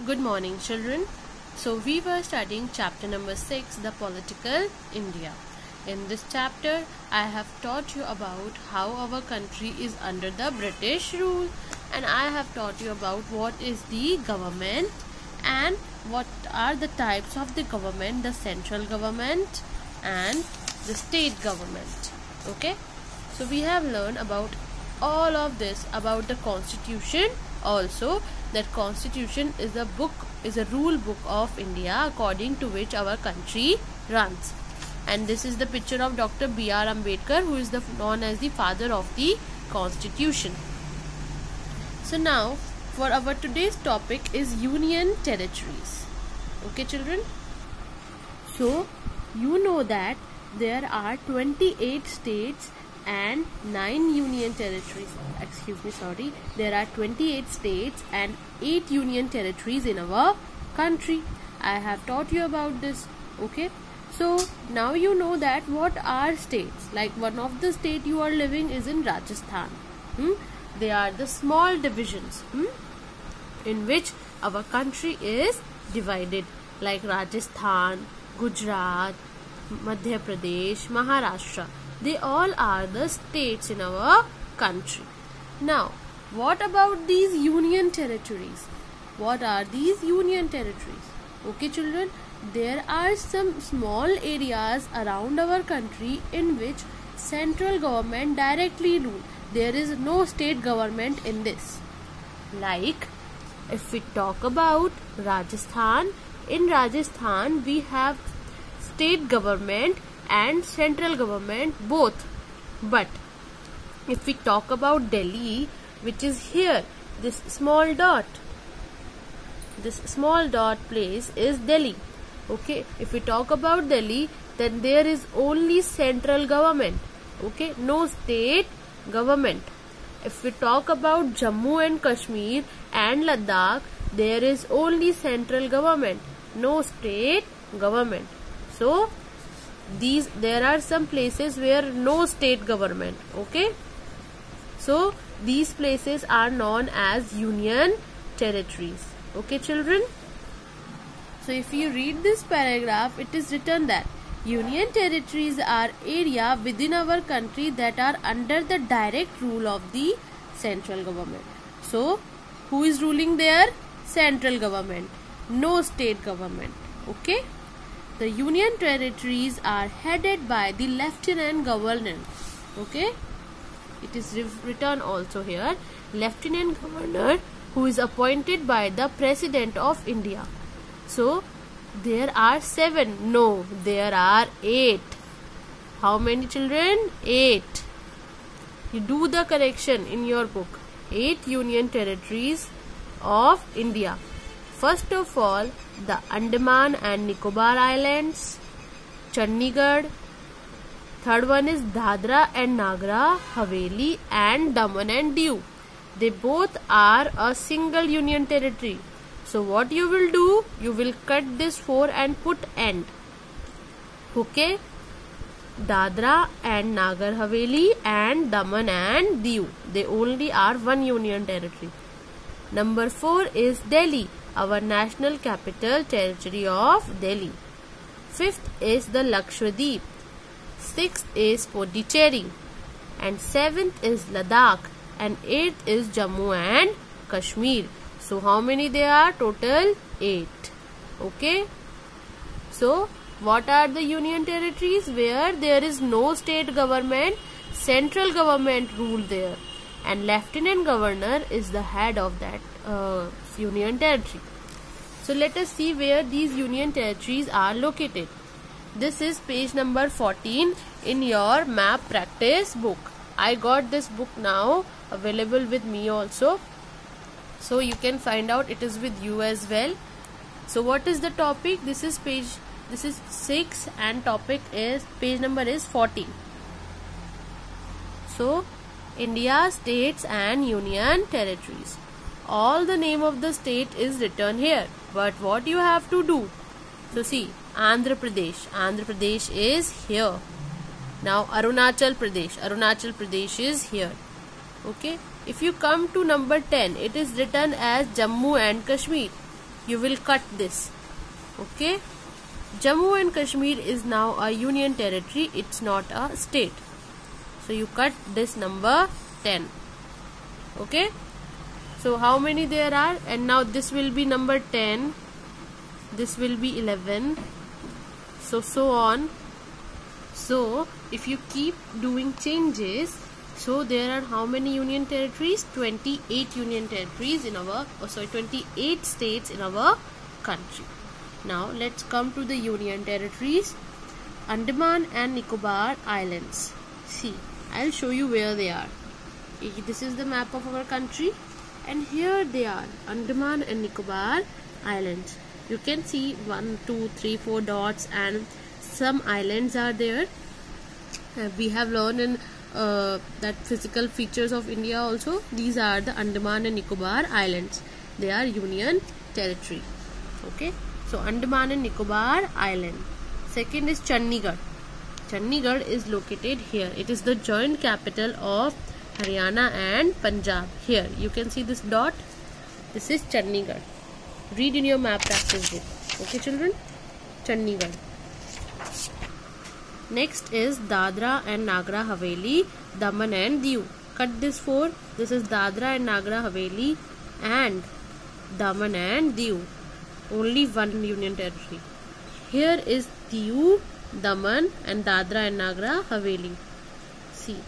Good morning, children. So we were studying chapter number 6, the political India. In this chapter, I have taught you about how our country is under the British rule, and I have taught you about what is the government and what are the types of the government, the central government and the state government. Okay, so we have learned about all of this, about the constitution also, that constitution is a rule book of India according to which our country runs. And this is the picture of Dr. B.R. Ambedkar, who is known as the father of the constitution. So now for our today's topic is union territories. Okay, children, so you know that there are 28 states and 9 union territories. There are 28 states and 8 union territories in our country. I have taught you about this. Okay, so now you know that what are states. Like one of the state you are living is in Rajasthan. They are the small divisions in which our country is divided, like Rajasthan, Gujarat, Madhya Pradesh, Maharashtra. They all are the states in our country. Now, what about these union territories? What are these union territories? Okay, children, there are some small areas around our country in which central government directly rule. There is no state government in this. Like, if we talk about Rajasthan, in Rajasthan we have state government and central government both. But if we talk about Delhi, which is here, this small dot place is Delhi. Okay, if we talk about Delhi, then there is only central government. Okay, no state government. If we talk about Jammu and Kashmir and Ladakh, there is only central government, no state government. So there are some places where no state government. Okay, so these places are known as union territories. Okay, children, so if you read this paragraph, it is written that union territories are area within our country that are under the direct rule of the central government. So who is ruling there? Central government, no state government. Okay, the union territories are headed by the lieutenant governor. Okay, it is written also here, lieutenant governor, who is appointed by the President of India. So there are 7. No, there are 8. How many, children? 8. You do the correction in your book. 8 union territories of India. First of all, the Andaman and Nicobar Islands, Chandigarh. Third one is Dadra and Nagar Haveli and Daman and Diu. They both are a single union territory. So what you will do? You will cut this 4 and put end. Okay, Dadra and Nagar Haveli and Daman and Diu, they only are one union territory. Number 4 is Delhi, our national capital territory of Delhi. 5th is the Lakshadweep. 6th is Pondicherry, and 7th is Ladakh, and 8th is Jammu and Kashmir. So how many there are? Total 8. Okay, so what are the union territories? Where there is no state government, central government rule there, and lieutenant governor is the head of that union territory. So let us see where these union territories are located. This is page number 14 in your map practice book. I got this book now available with me also, so you can find out it is with you as well. So what is the topic? This is 6 and topic is, page number is 14. So India, states and union territories. All the name of the state is written here, but what you have to do? So see, Andhra Pradesh is here. Now Arunachal Pradesh is here. Okay, If you come to number 10, it is written as Jammu and Kashmir. you will cut this. Okay. Jammu and Kashmir is now a union territory. It's not a state. So you cut this number 10. Okay. So how many there are? And now this will be number 10. This will be 11. So on. So if you keep doing changes, so there are how many union territories? 28 union territories in our, 28 states in our country. Now let's come to the union territories. Andaman and Nicobar Islands. See, I'll show you where they are. This is the map of our country, and here they are, Andaman and Nicobar Islands. You can see 1, 2, 3, 4 dots, and some islands are there. We have learned in that physical features of India also. These are the Andaman and Nicobar Islands. They are union territory. Okay. So Andaman and Nicobar Island. Second is Chandigarh. Chandigarh is located here. It is the joint capital of Haryana and Punjab. Here you can see this dot. This is Chandigarh. Read in your map practice book. Okay children? Chandigarh. Next is Dadra and Nagar Haveli, Daman and Diu. Cut this 4. This is Dadra and Nagar Haveli and Daman and Diu. Only one union territory. Here is Diu, Daman and Dadra and Nagar Haveli. See.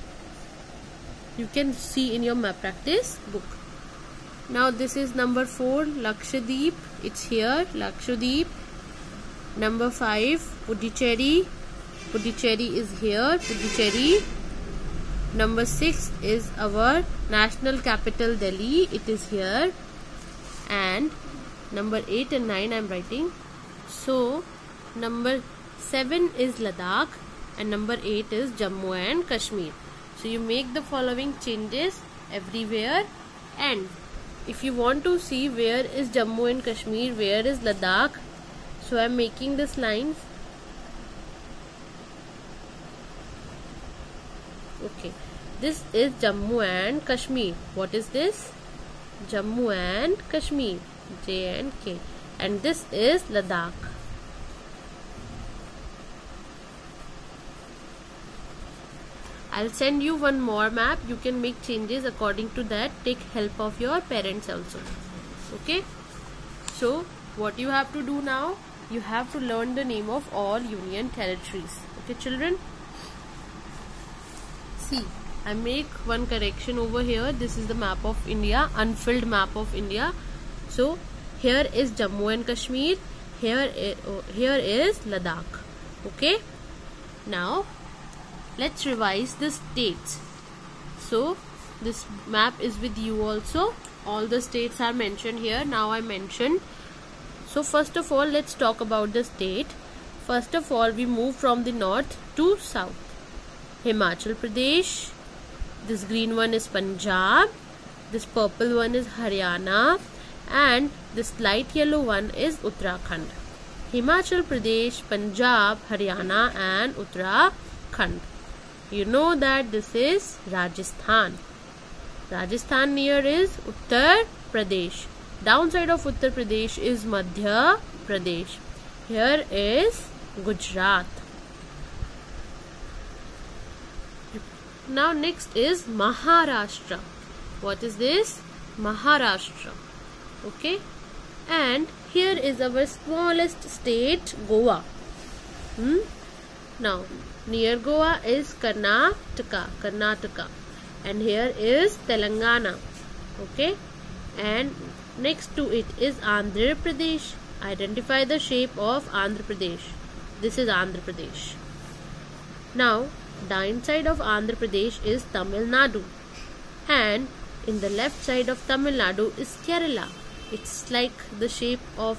You can see in your map practice book. Now this is number 4, Lakshadweep. It's here, Lakshadweep. Number 5, Puducherry. Puducherry is here, Puducherry. Number 6 is our national capital, Delhi. It is here. And number 8 and 9 I am writing. So number 7 is Ladakh and number 8 is Jammu and Kashmir. So you make the following changes everywhere, and if you want to see where is Jammu and Kashmir, where is Ladakh, so I am making this lines. Okay, this is Jammu and Kashmir. What is this? Jammu and Kashmir, J and K, and this is Ladakh. I'll send you one more map. You can make changes according to that. Take help of your parents also. Okay. So what you have to do now? You have to learn the name of all union territories. Okay children. See, I make one correction over here. This is the map of India, unfilled map of India. So here is Jammu and Kashmir. Here is Ladakh. Okay. Now let's revise the states. So this map is with you also. All the states are mentioned here. Now I mentioned. So first of all, let's talk about the state. First of all, we move from the north to south. Himachal Pradesh. This green one is Punjab. This purple one is Haryana. And this light yellow one is Uttarakhand. Himachal Pradesh, Punjab, Haryana and Uttarakhand. You know that this is Rajasthan. Rajasthan near is Uttar Pradesh. Downside of Uttar Pradesh is Madhya Pradesh. Here is Gujarat. Now next is Maharashtra. What is this? Maharashtra. Okay. And here is our smallest state, Goa. Now near Goa is Karnataka. And here is Telangana. Okay. And next to it is Andhra Pradesh. Identify the shape of Andhra Pradesh. This is Andhra Pradesh. Now down side of Andhra Pradesh is Tamil Nadu, and in the left side of Tamil Nadu is Kerala. It's like the shape of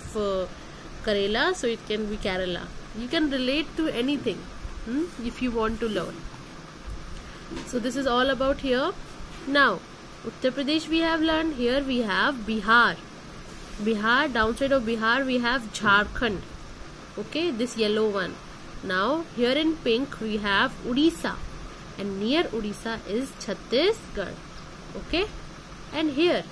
Kerala, so it can be Kerala. You can relate to anything if you want to learn. So this is all about here. Now Uttar Pradesh we have learned. Here we have Bihar. Bihar, downside of Bihar we have Jharkhand. Okay, this yellow one. Now here in pink we have Odisha, and near Odisha is Chhattisgarh. Okay, and here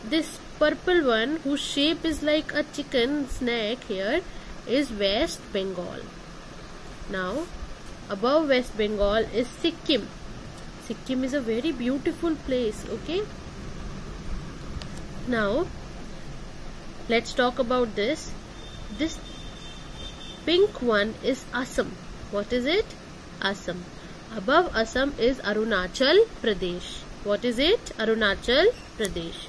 this purple one whose shape is like a chicken snack here is West Bengal. Now above West Bengal is Sikkim. Sikkim is a very beautiful place. Okay. Now let's talk about this. This pink one is Assam. What is it? Assam. Above Assam is Arunachal Pradesh. What is it? Arunachal Pradesh.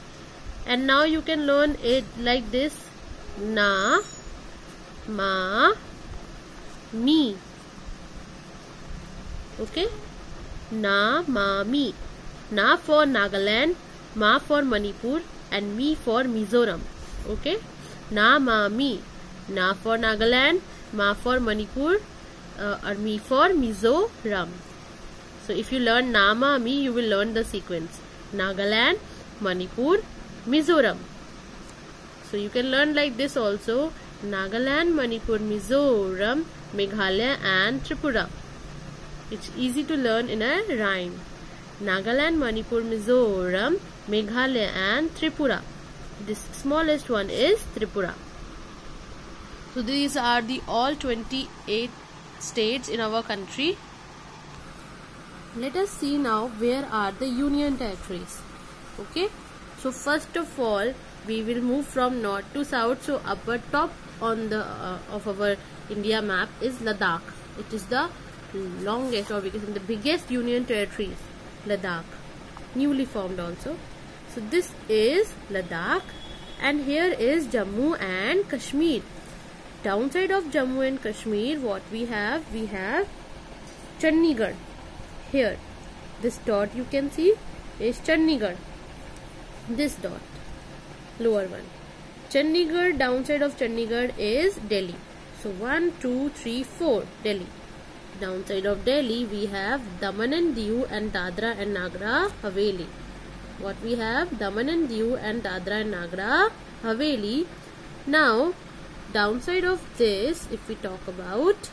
And now you can learn it like this. Na, ma, mi. Okay. Na, ma, mi. Na for Nagaland, ma for Manipur, and mi for Mizoram. Okay. Na, ma, mi. Na for Nagaland, ma for Manipur, or mi for Mizoram. So if you learn na, ma, mi, you will learn the sequence. Nagaland, Manipur, Mizoram. So you can learn like this also. Nagaland, Manipur, Mizoram, Meghalaya and Tripura. It's easy to learn in a rhyme. Nagaland, Manipur, Mizoram, Meghalaya and Tripura. This smallest one is Tripura. So these are the all 28 states in our country. Let us see now where are the union territories. Okay. So first of all, we will move from north to south. So upper top on the of our India map is Ladakh. It is the longest, or we can say the biggest union territories. Ladakh, newly formed also. So this is Ladakh, and here is Jammu and Kashmir. Downside of Jammu and Kashmir, what we have Chandigarh. Here, this dot you can see is Chandigarh. This dot, lower one. Chandigarh, downside of Chandigarh is Delhi. So 1, 2, 3, 4, Delhi. Downside of Delhi, we have Daman and Diu and Dadra and Nagar Haveli. What we have? Daman and Diu and Dadra and Nagar Haveli. Now, downside of this, if we talk about,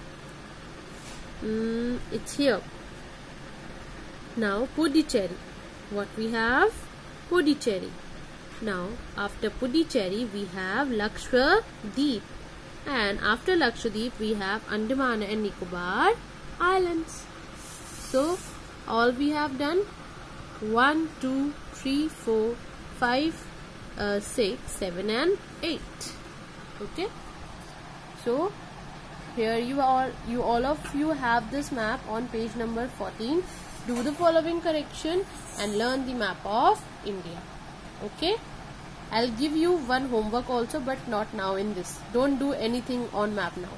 it's here. Now, Puducherry. What we have? Puducherry. Now, after Puducherry, we have Lakshadweep. And after Lakshadweep, we have Andaman and Nicobar Islands. So, all we have done 1, 2, 3, 4, 5, 6, 7 and 8. Okay. So, here you all of you have this map on page number 14. Do the following correction and learn the map of India. Okay. I'll give you one homework also, but not now in this. Don't do anything on map now.